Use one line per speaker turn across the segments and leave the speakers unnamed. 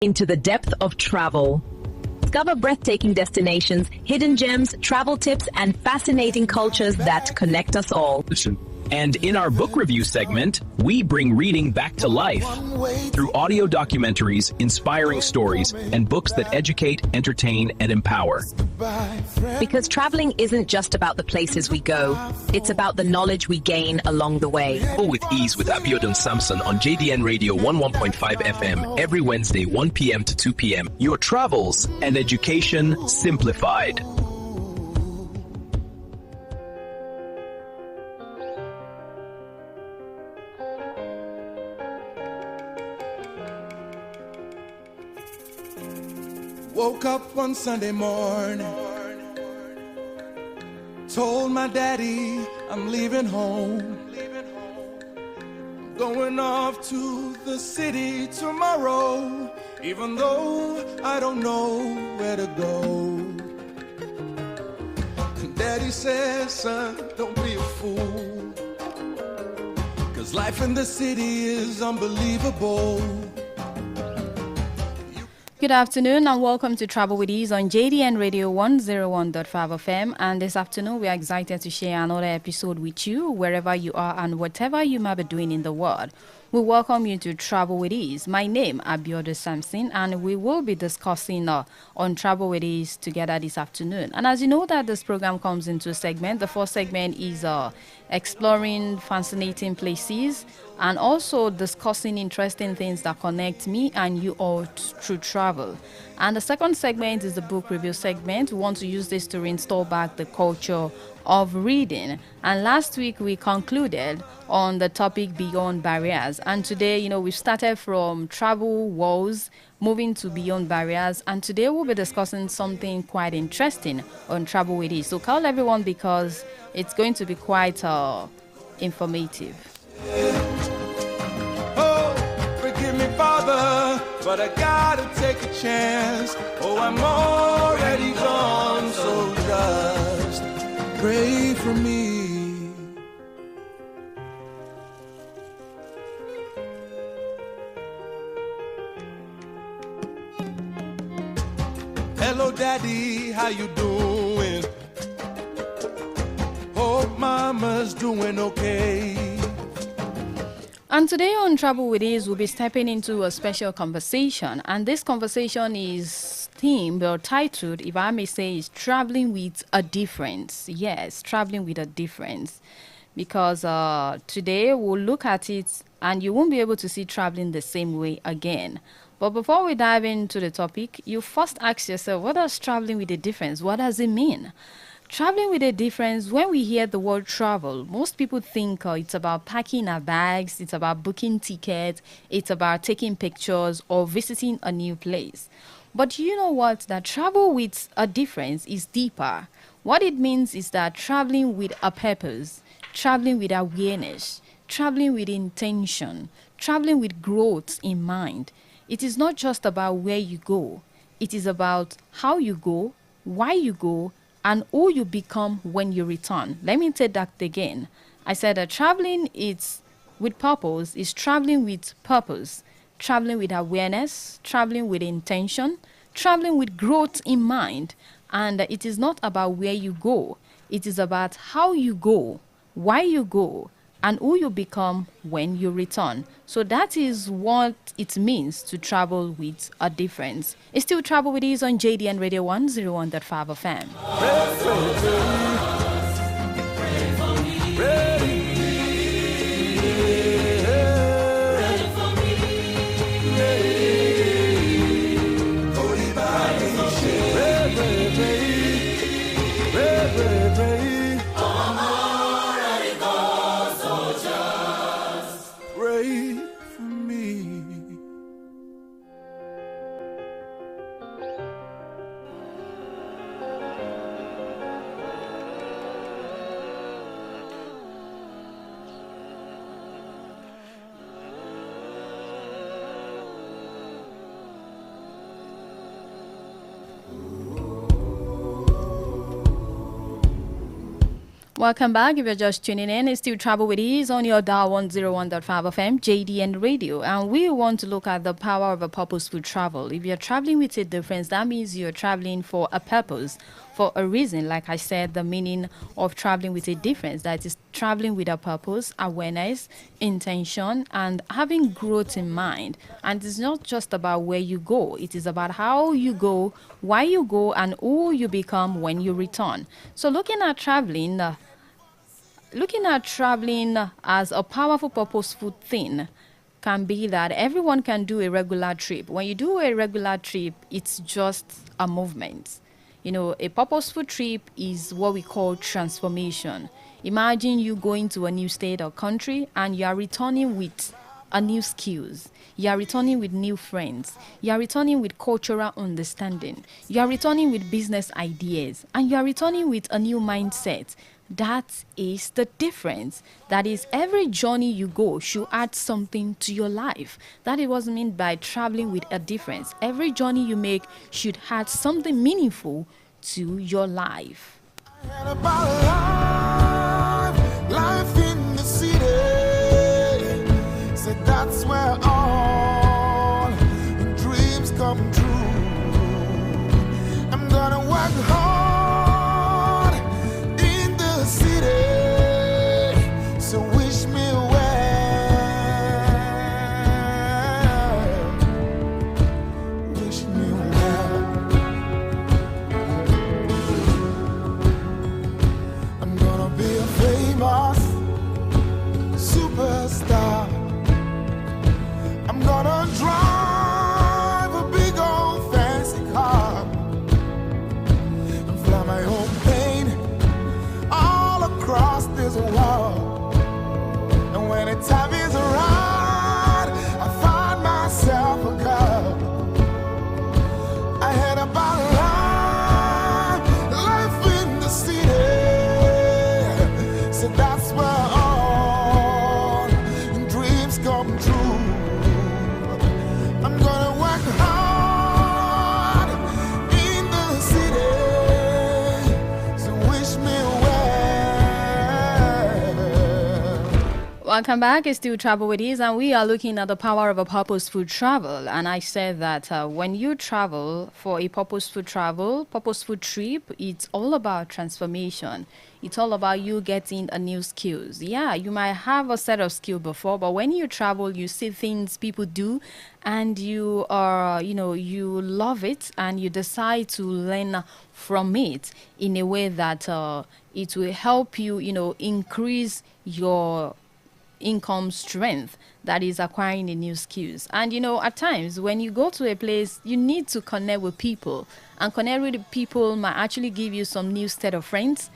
into the depth of travel. Discover breathtaking destinations, hidden gems, travel tips, and fascinating cultures that connect us all.
And in our book review segment, we bring reading back to life through audio documentaries, inspiring stories, and books that educate, entertain, and empower.
Because traveling isn't just about the places we go, it's about the knowledge we gain along the way.
Go with ease with Abiodun Samson on JDN Radio 11.5 FM every Wednesday 1 p.m. to 2 p.m. Your travels and education simplified.
Woke up one Sunday morning, told my daddy I'm leaving home. I'm going off to the city tomorrow, even though I don't know where to go. And daddy says, son, don't be a fool, 'cause life in the city is unbelievable.
Good afternoon and welcome to Travel with Ease on JDN Radio 101.5 FM. And this afternoon we are excited to share another episode with you wherever you are and whatever you might be doing in the world. We welcome you to Travel with Ease. My name is Abiodun Samson and we will be discussing on Travel with Ease together this afternoon. And as you know that this program comes into a segment, the first segment is exploring fascinating places and also discussing interesting things that connect me and you all through travel. And the second segment is the book review segment. We want to use this to reinstall back the culture of reading. And last week we concluded on the topic Beyond Barriers. And today, we've started from travel woes, moving to Beyond Barriers. And today we'll be discussing something quite interesting on Travel with Ease. So call everyone because it's going to be quite informative.
Oh, forgive me, Father, but I gotta take a chance. Oh, I'm already gone, so just pray for me. Hello, Daddy, how you doing? Hope Mama's doing okay.
And today on Travel with Ease, we'll be stepping into a special conversation. And this conversation is themed or titled, if I may say, is Traveling with a Difference. Yes, Traveling with a Difference. Because today we'll look at it and you won't be able to see traveling the same way again. But before we dive into the topic, you first ask yourself, what does traveling with a difference? What does it mean? Traveling with a difference, when we hear the word travel, most people think it's about packing our bags, it's about booking tickets, it's about taking pictures or visiting a new place. But you know what? That travel with a difference is deeper. What it means is that traveling with a purpose, traveling with awareness, traveling with intention, traveling with growth in mind. It is not just about where you go. It is about how you go, why you go, and who you become when you return. Let me take that again. I said that traveling is with purpose, is traveling with purpose, traveling with awareness, traveling with intention, traveling with growth in mind. And it is not about where you go. It is about how you go, why you go, and who you become when you return. So that is what it means to travel with a difference. It's still Travel with Ease on JDN Radio 101.5 FM. Welcome back. If you're just tuning in, it's still Travel with Ease on your dial 101.5 FM, JDN Radio. And we want to look at the power of a purposeful travel. If you're traveling with a difference, that means you're traveling for a purpose, for a reason. Like I said, the meaning of traveling with a difference, that is traveling with a purpose, awareness, intention, and having growth in mind. And it's not just about where you go. It is about how you go, why you go, and who you become when you return. So looking at traveling as a powerful, purposeful thing can be that everyone can do a regular trip. When you do a regular trip, it's just a movement. You know, a purposeful trip is what we call transformation. Imagine you going to a new state or country and you are returning with a new skills. You are returning with new friends. You are returning with cultural understanding. You are returning with business ideas. And you are returning with a new mindset. That is the difference. That is, every journey you go should add something to your life. That is what's meant by traveling with a difference. Every journey you make should add something meaningful to your life.
Life in the city, so that's where all dreams come true. I'm gonna work hard in the city, so wish me well, wish me well. I'm gonna be a famous superstar. I'm gonna drive a big old fancy car and fly my own plane all across this world. And when the time is right, I find myself a girl. I had about life in the city, so that's where all dreams come true. I'm gonna work hard in the city, so wish me well.
Welcome back. It's still Travel with Ease, and we are looking at the power of a purposeful travel. And I said that when you travel for a purposeful trip, it's all about transformation. It's all about you getting a new skills. Yeah, you might have a set of skill before, but when you travel, you see things people do, and you are, you love it, and you decide to learn from it in a way that it will help you, increase your income strength, that is acquiring the new skills. And at times when you go to a place, you need to connect with people, and connect with the people might actually give you some new set of friends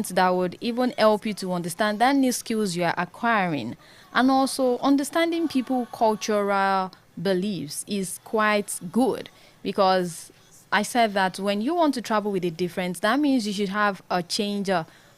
that would even help you to understand that new skills you are acquiring. And also understanding people cultural beliefs is quite good, because I said that when you want to travel with a difference, that means you should have a change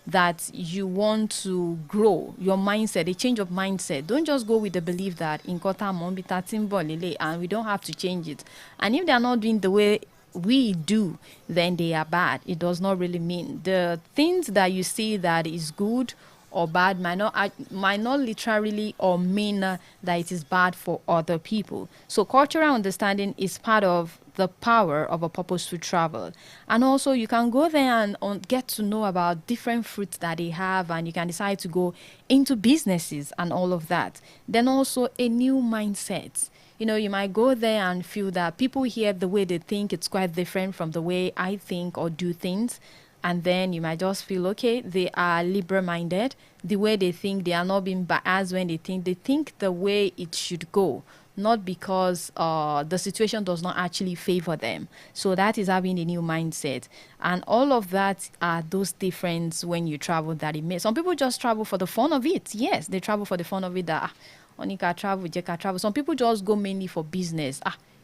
that you want to grow your mindset, a change of mindset. Don't just go with the belief that in Kota Mombita Timbolile and we don't have to change it. And if they are not doing the way we do, then they are bad. It does not really mean the things that you see that is good or bad might not literally or mean that it is bad for other people. So cultural understanding is part of the power of a purposeful travel. And also you can go there and get to know about different fruits that they have, and you can decide to go into businesses and all of that. Then also a new mindset. You might go there and feel that people here, the way they think, it's quite different from the way I think or do things. And then you might just feel, okay, they are liberal-minded. The way they think, they are not being biased when they think the way it should go, not because the situation does not actually favor them. So that is having a new mindset. And all of that are those differences when you travel that it makes. Some people just travel for the fun of it. Yes, they travel for the fun of it. Onika travel, Jeka travel. Some people just go mainly for business.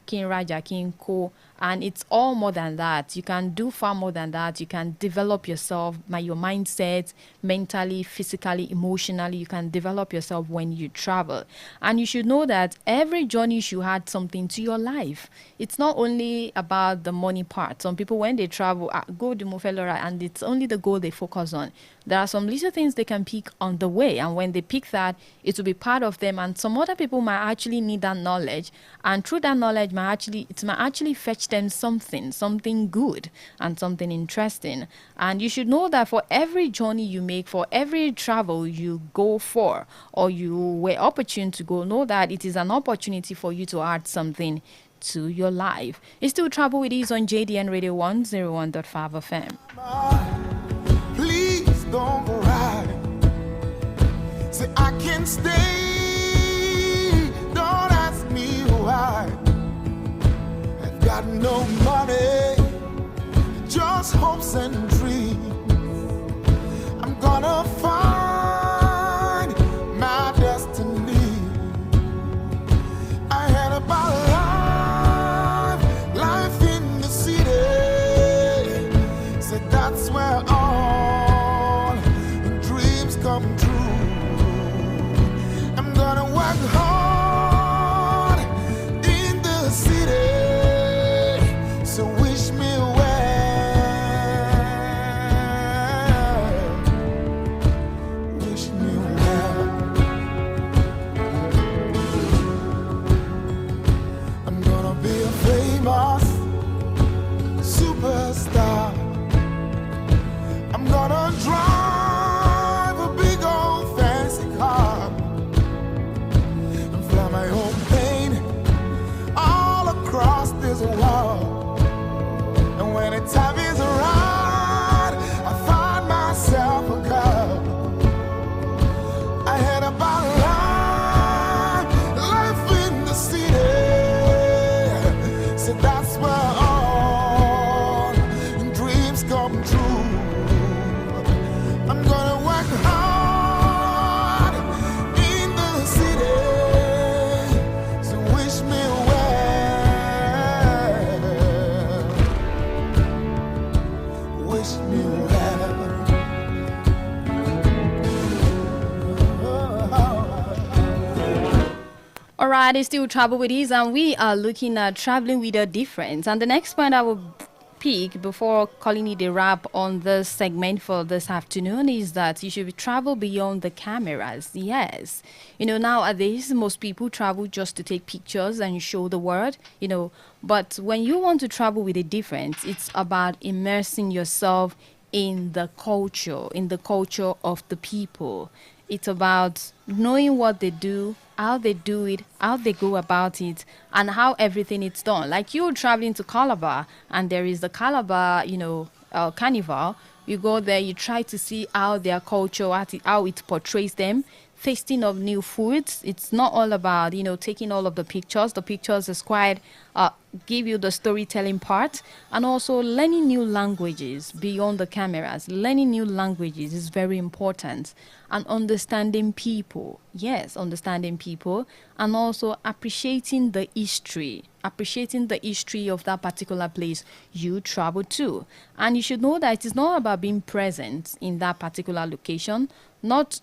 King Raja, King Ko, and it's all more than that. You can do far more than that. You can develop yourself, your mindset, mentally, physically, emotionally. You can develop yourself when you travel. And you should know that every journey should add something to your life. It's not only about the money part. Some people, when they travel, go to Mofelora, and it's only the goal they focus on. There are some little things they can pick on the way, and when they pick that, it will be part of them. And some other people might actually need that knowledge, and through that knowledge, it might actually fetch them something good and something interesting. And you should know that for every journey you make, for every travel you go for, or you were opportune to go, know that it is an opportunity for you to add something to your life. It's still Travel with Ease on JDN Radio 101.5 FM.
Please don't go right. Say I can stay. Don't ask me why. I've got no money, just hopes and dreams. I'm gonna find my destiny. I had about life in the city. So that's where all dreams come true. I'm gonna work hard in the city. So wish me well. Wish me well. I'm gonna be a famous superstar. I'm gonna drive a big old fancy car and fly my own plane all across this world. And when the time is right, I find myself a girl. I had about life in the city. So that's where all dreams come true. I'm gonna work hard in the city. So wish me well. Wish me well.
All right, it's still Travel with Ease, and we are looking at traveling with a difference. And the next point I will pick before calling it a wrap on this segment for this afternoon is that you should travel beyond the cameras. Yes. Nowadays, most people travel just to take pictures and show the world, but when you want to travel with a difference, it's about immersing yourself in the culture of the people. It's about knowing what they do, how they do it, how they go about it, and how everything is done. Like you're traveling to Calabar, and there is the Calabar, carnival. You go there, you try to see how their culture, how it portrays them, tasting of new foods. It's not all about, taking all of the pictures. The pictures is quite, give you the storytelling part, and also learning new languages beyond the cameras. Learning new languages is very important, and understanding people. Yes, understanding people, and also appreciating the history of that particular place you travel to. And you should know that it is not about being present in that particular location, not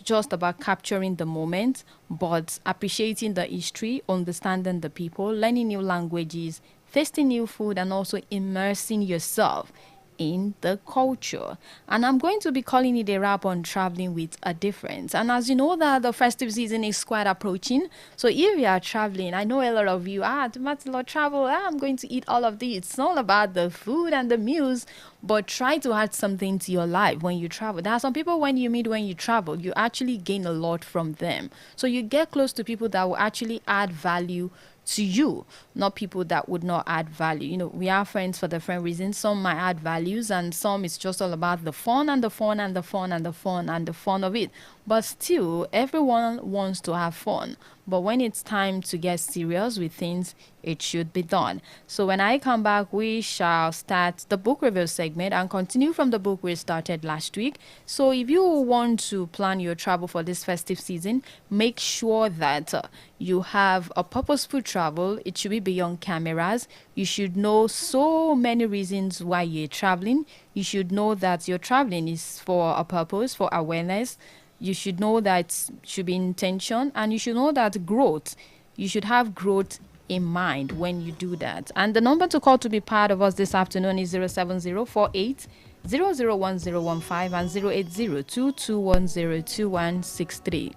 just about capturing the moment, but appreciating the history, understanding the people, learning new languages, tasting new food, and also immersing yourself in the culture. And I'm going to be calling it a wrap on traveling with a difference. And as you know that the festive season is quite approaching, so if you are traveling, I know a lot of you, Matilo travel, I'm going to eat all of these. It's all about the food and the meals, but try to add something to your life when you travel. There are some people when you travel, you actually gain a lot from them. So you get close to people that will actually add value to you, not people that would not add value. We are friends for different reasons. Some might add values, and some it's just all about the fun and the fun and the fun and the fun and the fun of it. But still, everyone wants to have fun. But when it's time to get serious with things, it should be done. So when I come back, we shall start the book review segment and continue from the book we started last week. So if you want to plan your travel for this festive season, make sure that you have a purposeful travel. It should be beyond cameras. You should know so many reasons why you're traveling. You should know that your traveling is for a purpose, for awareness. You should know that it should be intention, and you should know that growth, you should have growth in mind when you do that. And the number to call to be part of us this afternoon is 07048 001015 and 08022102163.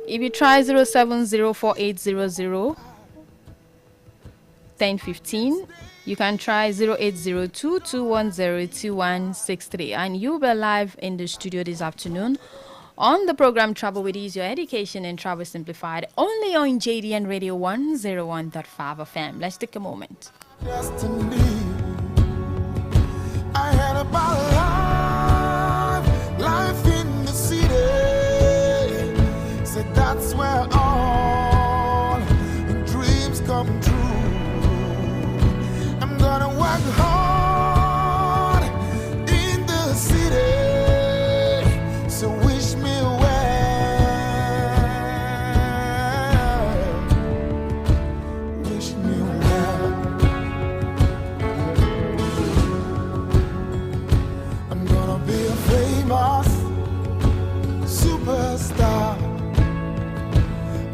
If you try 07048001015, you can try 080221022163, and you'll be live in the studio this afternoon on the program Travel with Ease, your education and travel simplified, only on JDN Radio 101.5 FM. Let's take a moment.
Destiny. I had about life in the city. Said that's where all dreams come true. I'm gonna work hard in the city. So wish me well. Wish me well. I'm gonna be a famous superstar.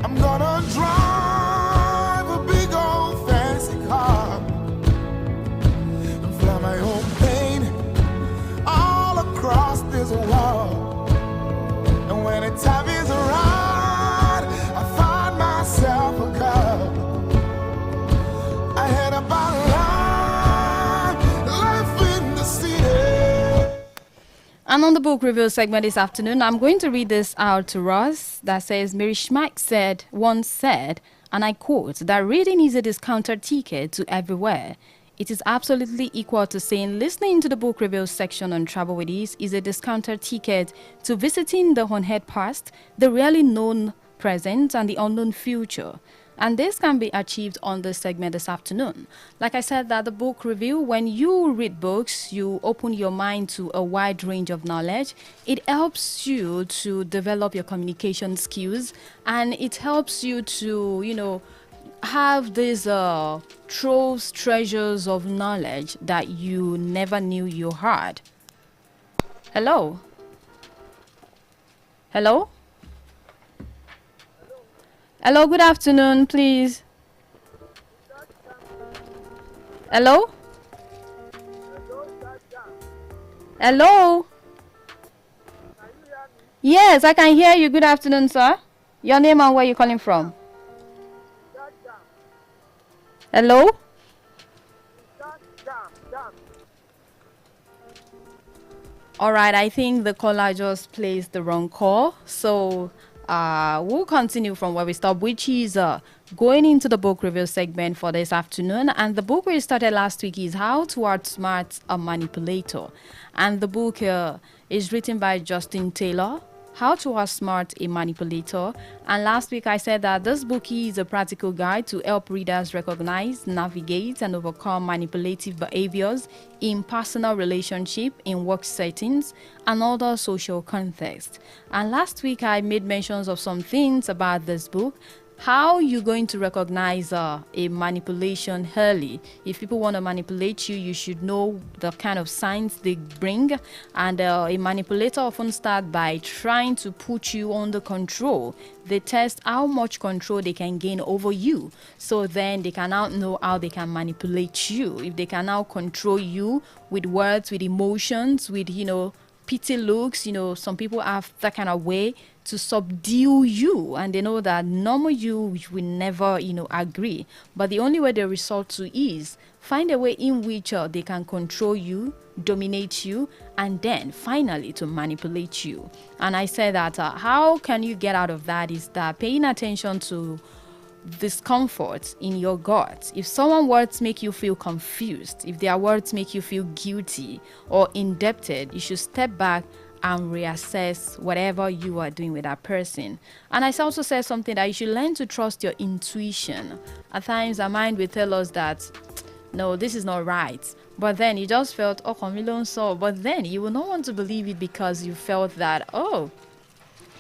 I'm gonna drive a big old fancy car and fly my own plane all across this world. And when the time is right, I find myself a girl. I had about life in the city.
And on the book review segment this afternoon, I'm going to read this out to us that says, Mary Schmack once said, and I quote, that reading is a discounted ticket to everywhere. It is absolutely equal to saying listening to the book review section on Travel with Ease is a discounted ticket to visiting the unheard past, the rarely known present, and the unknown future. And this can be achieved on this segment this afternoon. Like I said, that the book review, when you read books, you open your mind to a wide range of knowledge. It helps you to develop your communication skills, and it helps you to, have these troves, treasures of knowledge that you never knew you had. Hello? Hello? Hello, good afternoon, please. Hello? Hello? Yes, I can hear you. Good afternoon, sir. Your name and where you're calling from? Hello? All right, I think the caller just placed the wrong call. So we'll continue from where we stopped, which is going into the book review segment for this afternoon. And the book we started last week is How to Outsmart a Manipulator. And the book is written by Justin Taylor, How to Outsmart a Manipulator. And last week I said that this book is a practical guide to help readers recognize, navigate, and overcome manipulative behaviors in personal relationship, in work settings, and other social contexts. And last week I made mentions of some things about this book. How you're going to recognize a manipulation early. If people want to manipulate you, you should know the kind of signs they bring. And a manipulator often starts by trying to put you under control. They test how much control they can gain over you. So then they can now know how they can manipulate you. If they can now control you with words, with emotions, with, pity looks, some people have that kind of way to subdue you, and they know that normal you will never, agree. But the only way they resort to is find a way in which they can control you, dominate you, and then finally to manipulate you. And I said that how can you get out of that is that paying attention to discomfort in your gut. If someone's words make you feel confused, if their words make you feel guilty or indebted, you should step back and reassess whatever you are doing with that person. And I also said something that you should learn to trust your intuition. At times, our mind will tell us that, no, this is not right. But then you just felt, oh, Camilo, so. But then you will not want to believe it because you felt that, oh,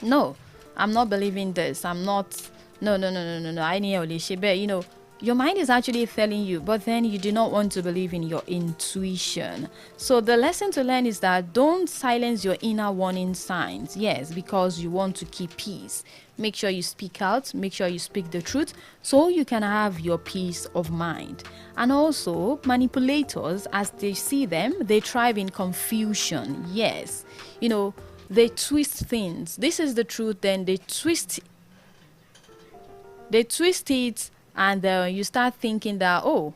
no, I'm not believing this. I'm not. No. I need Olishebe. Your mind is actually telling you, but then you do not want to believe in your intuition. So the lesson to learn is that don't silence your inner warning signs. Yes, because you want to keep peace. Make sure you speak out. Make sure you speak the truth so you can have your peace of mind. And also, manipulators, as they see them, they thrive in confusion. Yes, they twist things. This is the truth. Then they twist it. And you start thinking that, oh,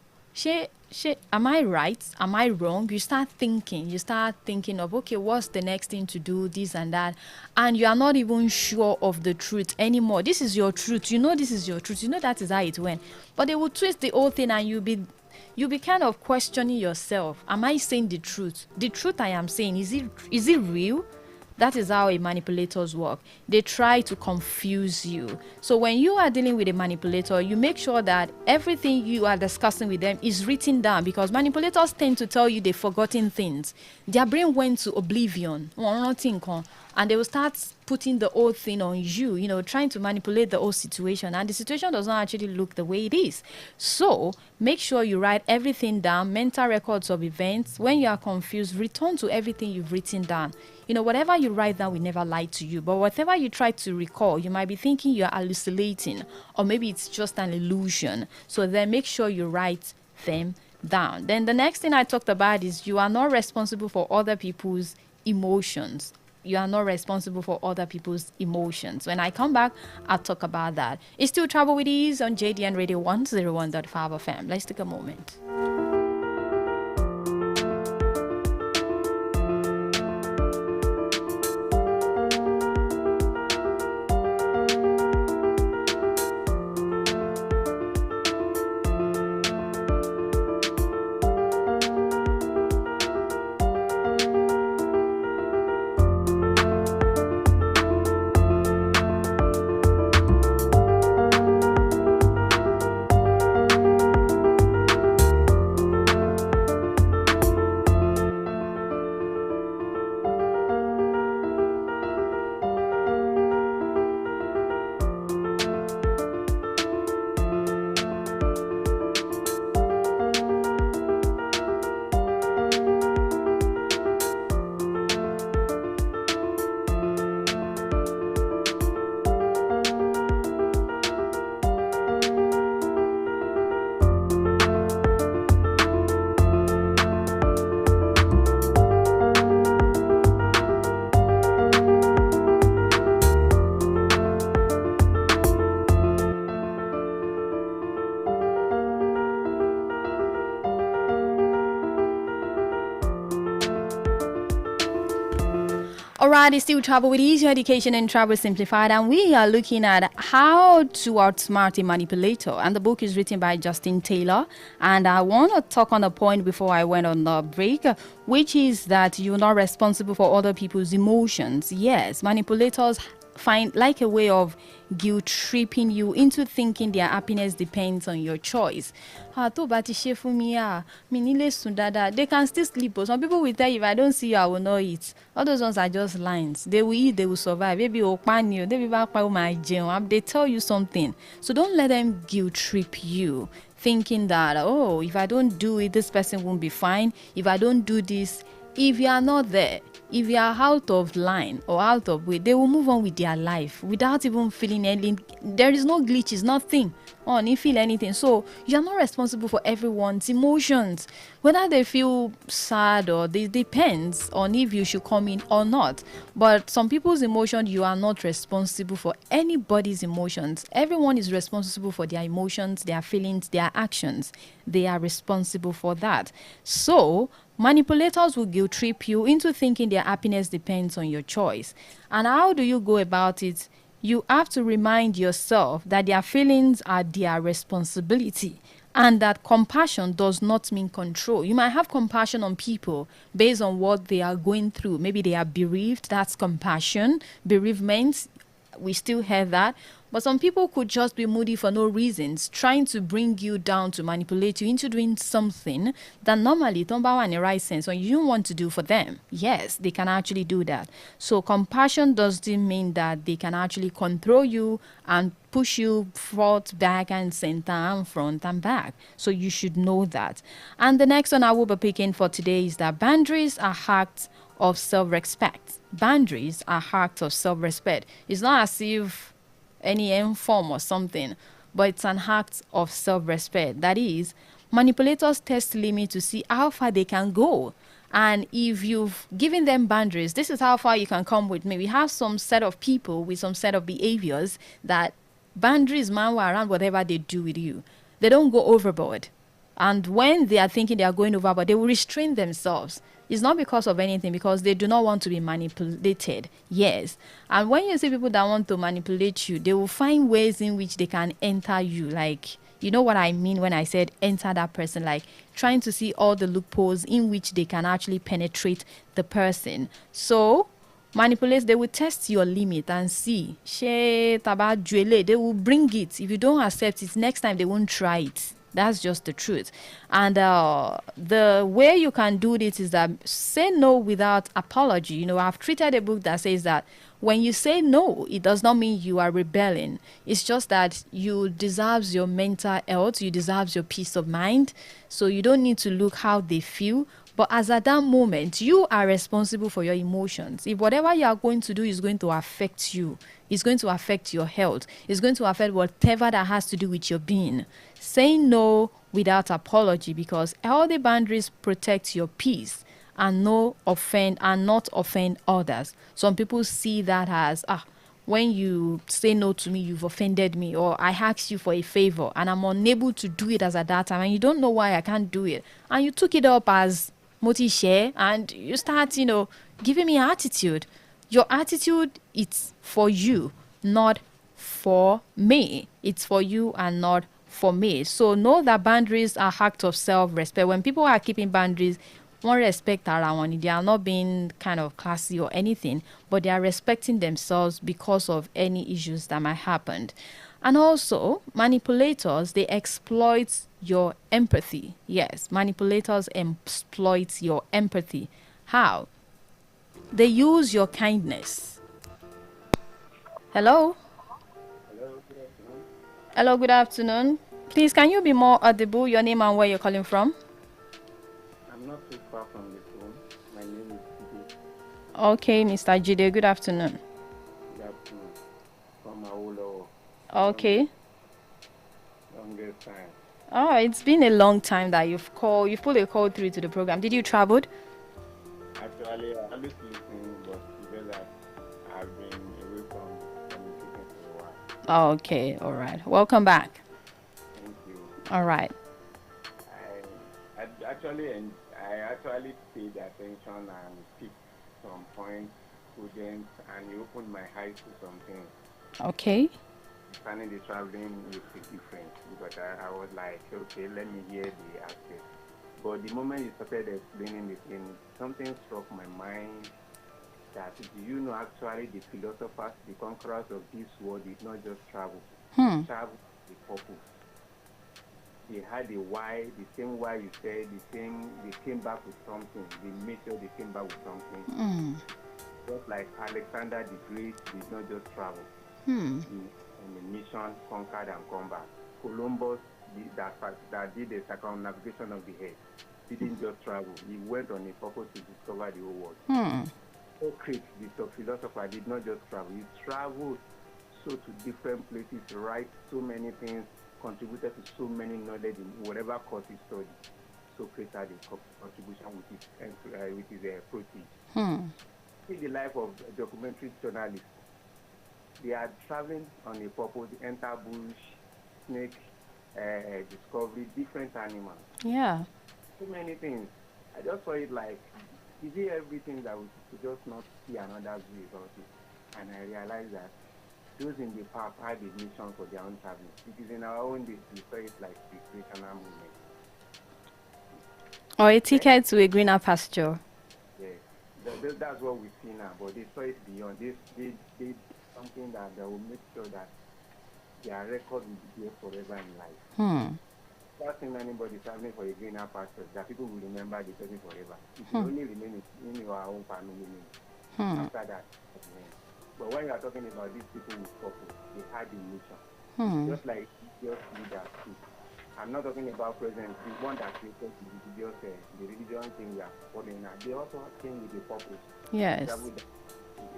am I right? Am I wrong? You start thinking of, okay, what's the next thing to do, this and that. And you are not even sure of the truth anymore. This is your truth. This is your truth. That is how it went. But they will twist the whole thing and you'll be kind of questioning yourself. Am I saying the truth? The truth I am saying, is it real? That is how manipulators work. They try to confuse you. So when you are dealing with a manipulator, you make sure that everything you are discussing with them is written down, because manipulators tend to tell you they've forgotten things. Their brain went to oblivion, and they will start putting the whole thing on you, trying to manipulate the whole situation. And the situation does not actually look the way it is. So make sure you write everything down, mental records of events. When you are confused, return to everything you've written down. Whatever you write down will never lie to you. But whatever you try to recall, you might be thinking you're hallucinating, or maybe it's just an illusion. So then make sure you write them down. Then the next thing I talked about is you are not responsible for other people's emotions. You are not responsible for other people's emotions. When I come back, I'll talk about that. It's still Travel with Ease on JDN Radio 101.5 FM. Let's take a moment. Alright, it's still Travel with Ease, Education and Travel Simplified, and we are looking at how to outsmart a manipulator. And the book is written by Justin Taylor. And I want to talk on a point before I went on the break, which is that you're not responsible for other people's emotions. Yes, manipulators find like a way of guilt tripping you into thinking their happiness depends on your choice. They can still sleep, but some people will tell you, if I don't see you, I will not eat. All those ones are just lines. They will eat, they will survive. They tell you something. So don't let them guilt trip you, thinking that, oh, if I don't do it, this person won't be fine. If I don't do this, if you are not there, if you are out of line or out of way, they will move on with their life without even feeling anything. There is no glitches, nothing. Oh, you feel anything. So you are not responsible for everyone's emotions. Whether they feel sad or this depends on if you should come in or not. But some people's emotions, you are not responsible for anybody's emotions. Everyone is responsible for their emotions, their feelings, their actions. They are responsible for that. So manipulators will guilt trip you into thinking their happiness depends on your choice. And how do you go about it? You have to remind yourself that their feelings are their responsibility And that compassion does not mean control. You might have compassion on people based on what they are going through. Maybe they are bereaved. That's compassion. Bereavement, we still have that. But some people could just be moody for no reasons, trying to bring you down to manipulate you into doing something that normally don't bow in the right sense when you don't want to do for them. Yes, they can actually do that. So compassion doesn't mean that they can actually control you and push you forth, back, and center, and front and back. So you should know that. And the next one I will be picking for today is that boundaries are acts of self-respect. Boundaries are acts of self-respect. It's not as if any form or something, but it's an act of self-respect. That is, manipulators test limits to see how far they can go. And if you've given them boundaries, this is how far you can come with me. We have some set of people with some set of behaviors that boundaries man around whatever they do with you. They don't go overboard. And when they are thinking they are going overboard, they will restrain themselves. It's not because of anything, because they do not want to be manipulated. Yes. And when you see people that want to manipulate you, they will find ways in which they can enter you. Like, you know what I mean when I said enter that person, like trying to see all the loopholes in which they can actually penetrate the person. So, manipulators, they will test your limit and see. They will bring it. If you don't accept it, next time they won't try it. That's just the truth. And the way you can do this is that say no without apology. You know, I've treated a book that says that when you say no, it does not mean you are rebelling. It's just that you deserve your mental health, you deserve your peace of mind. So you don't need to look how they feel. But as at that moment, you are responsible for your emotions. If whatever you are going to do is going to affect you, it's going to affect your health, it's going to affect whatever that has to do with your being. Saying no without apology, because healthy boundaries protect your peace and not offend others. Some people see that as, when you say no to me, you've offended me, or I asked you for a favor and I'm unable to do it as at that time, and you don't know why I can't do it. And you took it up as share, and you start, giving me attitude. Your attitude, it's for you, not for me. It's for you and not for me. So know that boundaries are act of self-respect. When people are keeping boundaries, one respect around, they are not being kind of classy or anything, but they are respecting themselves because of any issues that might happen. And also, manipulators, they exploit your empathy. Yes, manipulators exploit your empathy. How? They use your kindness. Hello? Hello, good afternoon. Please, can you be more audible? Your name and where you're calling from?
I'm not too far from the phone. My name is Jide.
Okay, Mr. Jide, good afternoon.
Good afternoon. From Awolowo.
Okay.
Longest time.
Oh, it's been a long time that you've called. You've put a call through to the program. Did you travel?
Actually, I always listen, but because I've been away from communicating for a while.
Okay, all right. Welcome back.
Thank you.
All right.
I actually paid attention and picked some points, students, and you opened my eyes to something.
Okay.
Planning the traveling is different, because I was like, okay, let me hear the aspect. But the moment you started explaining the thing, something struck my mind that, do you know, actually the philosophers, the conquerors of this world did not just travel. Travel with purpose. They had a why, the same why you said, they came back with something. They made sure they came back with something. Just like Alexander the Great did not just travel. On a mission, conquered and come back. Columbus, that did the circumnavigation of the earth, didn't just travel. He went on a purpose to discover the whole world. Socrates, the philosopher, did not just travel. He traveled to different places, write so many things, contributed to so many knowledge in whatever course he studied. Socrates had a contribution with his protein. See the life of a documentary journalist. They are traveling on a purpose, enter bush, snake, discovery, different animals.
Yeah.
So many things. I just saw it like, is it everything that we could just not see another view about it? And I realized that those in the past had a mission for their own traveling. It is in our own days we saw it like recreational movement.
Or a ticket to a greener pasture.
Yes, that's what we see now. But they saw it beyond. They did something that they will make sure that their record will be there forever in life. First thing anybody traveling for a greener pasture, that people will remember the person forever. It will only remain in your own family name. After that, but when you are talking about these people with purpose, they had a mission. Just like religious leaders too. I'm not talking about presidents, the one that created the religion thing we are following now. They also came with a purpose.
Yes.
With a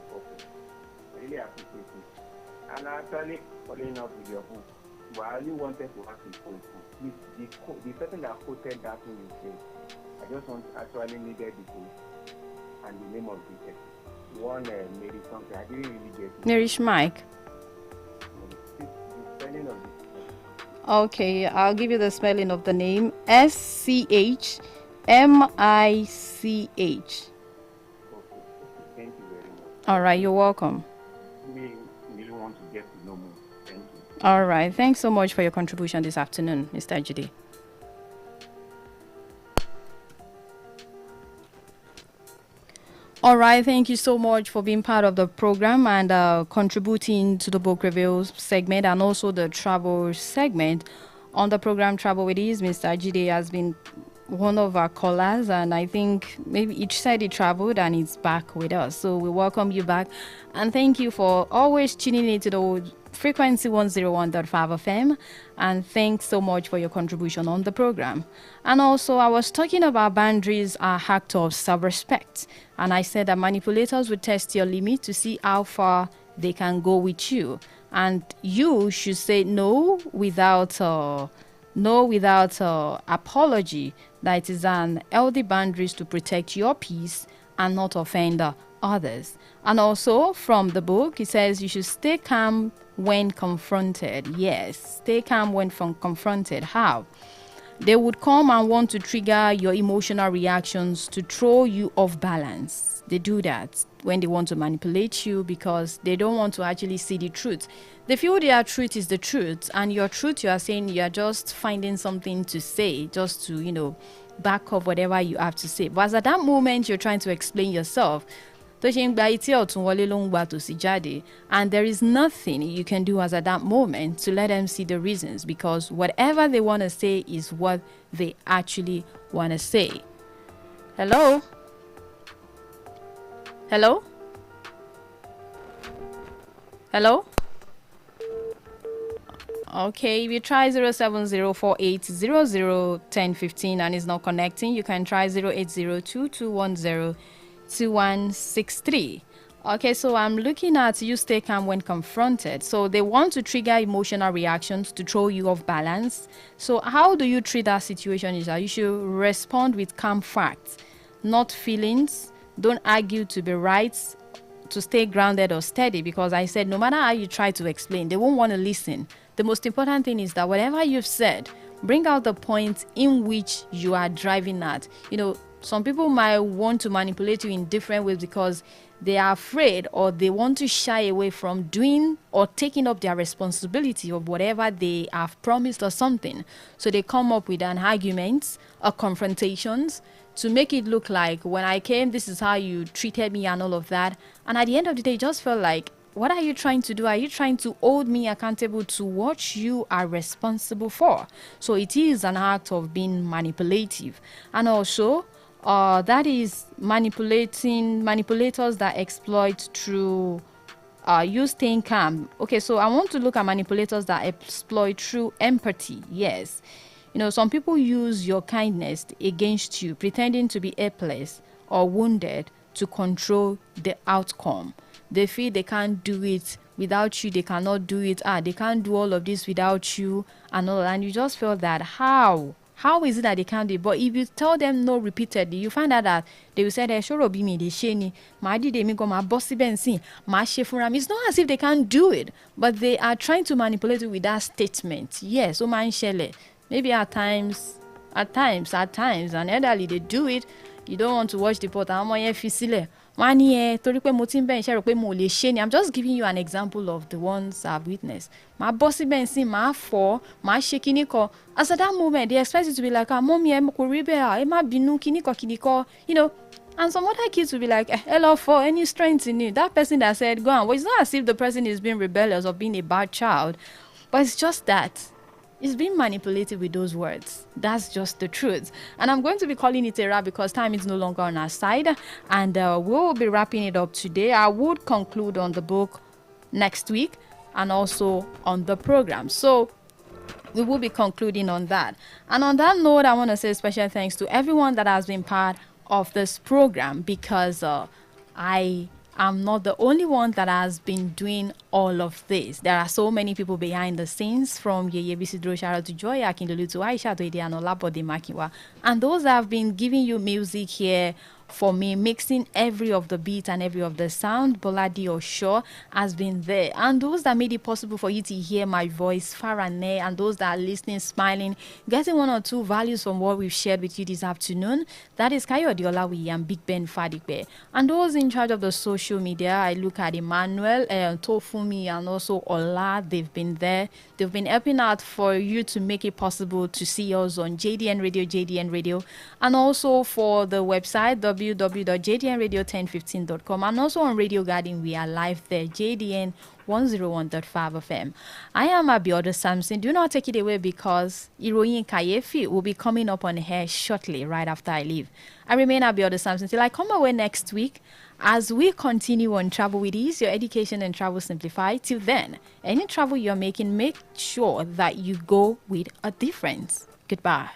purpose. I really appreciate it. And actually, following up with your book, but I only wanted to ask you please, the person that quoted that thing you said, I just actually needed the book and the name of the text. One Mary something, I didn't really get it.
Nourish Mike.
The spelling of it.
Okay, I'll give you the spelling of the name. SCHMICH.
Okay, thank you very much.
All right, you're welcome.
We really want to get to know more. Thank you.
All right, thanks so much for your contribution this afternoon, Mr. Jide. All right, thank you so much for being part of the program and contributing to the book review segment and also the travel segment. On the program Travel with Ease, Mr. Jide has been one of our callers, and I think maybe each side he traveled and he's back with us. So we welcome you back and thank you for always tuning into the frequency 101.5 FM, and thanks so much for your contribution on the program. And also, I was talking about boundaries are act of self-respect, and I said that manipulators would test your limit to see how far they can go with you, and you should say no without apology. That is an healthy boundaries to protect your peace and not offend others. And also from the book, it says you should stay calm when confronted. Yes, stay calm when confronted. How? They would come and want to trigger your emotional reactions to throw you off balance. They do that when they want to manipulate you because they don't want to actually see the truth. They feel their truth is the truth, and your truth, you are saying you are just finding something to say just to, back up whatever you have to say. But at that moment, you're trying to explain yourself. And there is nothing you can do as at that moment to let them see the reasons, because whatever they want to say is what they actually want to say. Hello? Hello? Hello? Okay, if you try 07048001015 and it's not connecting, you can try 0802210263. Okay, so I'm looking at you stay calm when confronted. So they want to trigger emotional reactions to throw you off balance. So how do you treat that situation? Is that you should respond with calm facts, not feelings. Don't argue to be right, to stay grounded or steady, because I said no matter how you try to explain, they won't want to listen. The most important thing is that whatever you've said, bring out the point in which you are driving at. Some people might want to manipulate you in different ways because they are afraid or they want to shy away from doing or taking up their responsibility of whatever they have promised or something. So they come up with an argument or confrontations to make it look like when I came, this is how you treated me and all of that. And at the end of the day, it just felt like, what are you trying to do? Are you trying to hold me accountable to what you are responsible for? So it is an act of being manipulative. And also, that is manipulators that exploit through you staying calm. Okay, so I want to look at manipulators that exploit through empathy. Yes. Some people use your kindness against you, pretending to be helpless or wounded to control the outcome. They feel they can't do it without you. They cannot do it. They can't do all of this without you and all. And you just feel that how is it that they can't do it? But if you tell them no repeatedly, you find out that they will say, it's not as if they can't do it, but they are trying to manipulate you with that statement. Yes, maybe at times, an elderly, they do it. You don't want to watch the pot. I'm just giving you an example of the ones I've witnessed. My bossy bensi, my four, my shakiniko. As at that moment, they expect you to be like, mommy, I'm binu kiniko, you know. And some other kids will be like, hello, for any strength in you. That person that said, go on. Well, it's not as if the person is being rebellious or being a bad child, but it's just that it's being manipulated with those words. That's just the truth. And I'm going to be calling it a wrap because time is no longer on our side. And we'll be wrapping it up today. I would conclude on the book next week and also on the program. So we will be concluding on that. And on that note, I want to say special thanks to everyone that has been part of this program, because I am not the only one that has been doing all of this. There are so many people behind the scenes, from Yeye Bisidro Shara to Joy Akindolu to Aisha to Ide and Olabode Makiwa. And those that have been giving you music here for me, mixing every of the beat and every of the sound, Boladi Osho has been there. And those that made it possible for you to hear my voice far and near, and those that are listening, smiling, getting one or two values from what we've shared with you this afternoon, that is Kayode Olawiyi and Big Ben Fadigbe. And those in charge of the social media, I look at Emmanuel, Tofumi, and also Ola. They've been there. They've been helping out for you to make it possible to see us on JDN Radio, and also for the website, www.jdnradio1015.com, and also on Radio Garden. We are live there, JDN 101.5 FM. I am Abiodun Samson. Do not take it away, because Iroyin Kayefi will be coming up on air shortly, right after I leave. I remain Abiodun Samson till I come away next week as we continue on Travel with Ease, your education and travel simplified. Till then, any travel you're making, make sure that you go with a difference. Goodbye.